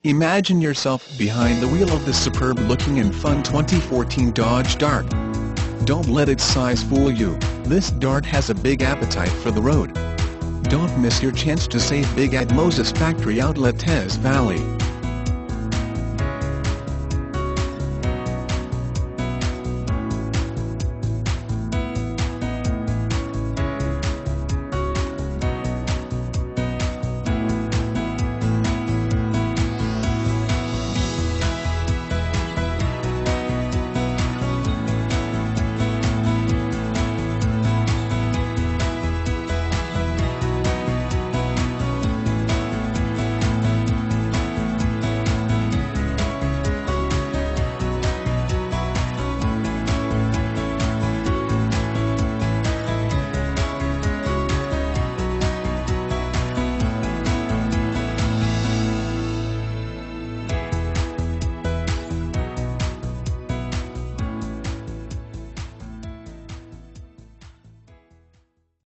Imagine yourself behind the wheel of this superb-looking and fun 2014 Dodge Dart. Don't let its size fool you, this Dart has a big appetite for the road. Don't miss your chance to save big at Moses Factory Outlet Teays Valley.